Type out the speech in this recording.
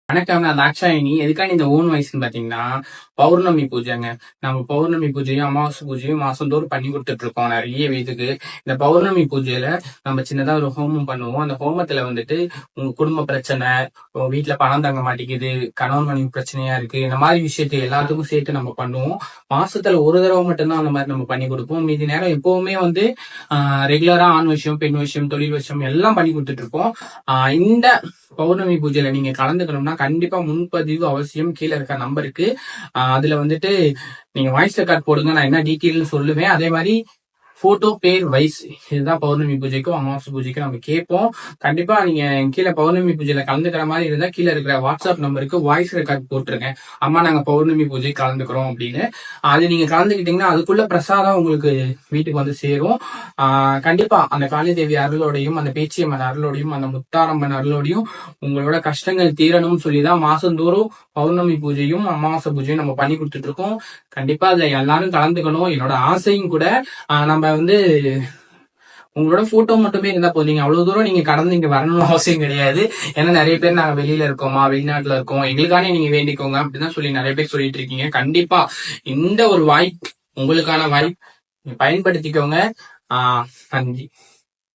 வணக்கம். நான் தாட்சாயினி. எதுக்காண்டி இந்த ஓன் வாய்ஸ்ன்னு பாத்தீங்கன்னா, பௌர்ணமி பூஜைங்க. நம்ம பௌர்ணமி பூஜையும், அமாவாசை பூஜையும் மாசந்தோறும் பண்ணி கொடுத்துட்டு இருக்கோம் நிறைய வீட்டுக்கு. இந்த பௌர்ணமி பூஜையில நம்ம சின்னதா ஒரு ஹோமம் பண்ணுவோம். அந்த ஹோமத்துல வந்துட்டு உங்க குடும்ப பிரச்சனை, உங்க வீட்டுல பணம் தங்க மாட்டேங்குது, கணவன் மனைவி பிரச்சனையா இருக்கு, இந்த மாதிரி விஷயத்தை எல்லாத்துக்கும் சேர்த்து நம்ம பண்ணுவோம். மாசத்துல ஒரு தடவை மட்டும்தான் அந்த மாதிரி நம்ம பண்ணி கொடுப்போம். மீதி நேரம் எப்பவுமே வந்து ரெகுலரா ஆண் விஷயம், பெண் விஷயம், தொழில் விஷயம் எல்லாம் பண்ணி கொடுத்துட்டு இருக்கோம். இந்த பௌர்ணமி பூஜையில நீங்க கலந்துக்கணும்னா கண்டிப்பா முன்பதிவு அவசியம். கீழே இருக்க நம்பருக்கு அதுல வந்துட்டு நீங்க வாய்ஸ் ரெக்கார்ட் போடுங்க. நான் என்ன டீட்டெயில்னு சொல்லுவேன். அதே மாதிரி போட்டோ பேர் வைஸ் இதுதான் பௌர்ணமி பூஜைக்கும் அமாவாசை பூஜைக்கும் நம்ம கேட்போம். கண்டிப்பா நீங்க கீழே பௌர்ணமி பூஜையில கலந்துக்கிற மாதிரி இருந்தா கீழே இருக்கிற வாட்ஸ்அப் நம்பருக்கு வாய்ஸ் ரெக்கார்ட் போட்டுருங்க. அம்மா நாங்க பௌர்ணமி பூஜை கலந்துக்கிறோம் அப்படின்னு. அது நீங்க கலந்துக்கிட்டீங்கன்னா அதுக்குள்ள பிரசாதம் உங்களுக்கு வீட்டுக்கு வந்து சேரும். கண்டிப்பா அந்த காளி தேவி அருளோடையும், அந்த பேச்சியம்மன் அருளோடையும், அந்த முத்தாரம்மன் அருளோடையும் உங்களோட கஷ்டங்கள் தீரணும்னு சொல்லிதான் மாசந்தோறும் பௌர்ணமி பூஜையும் அமாவாசை பூஜையும் நம்ம பண்ணி கொடுத்துட்டு இருக்கோம். கண்டிப்பா அதுல எல்லாரும் கலந்துக்கணும். என்னோட ஆசையும் கூட. நம்ம வந்து உங்களோட போட்டோ மட்டுமே இருந்தா போதும். அவ்வளவு தூரம் நீங்க கடந்து இங்க வரணும்னு அவசியம் கிடையாது. ஏன்னா நிறைய பேர் நாங்க வெளியில இருக்கோமா, வெளிநாட்டுல இருக்கோம், எங்களுக்கானே நீங்க வேண்டிக்கோங்க அப்படிதான் சொல்லி நிறைய பேர் சொல்லிட்டு இருக்கீங்க. கண்டிப்பா இந்த ஒரு வாய்ப்பு உங்களுக்கான வாய்ப்பு பயன்படுத்திக்கோங்க. நன்றி.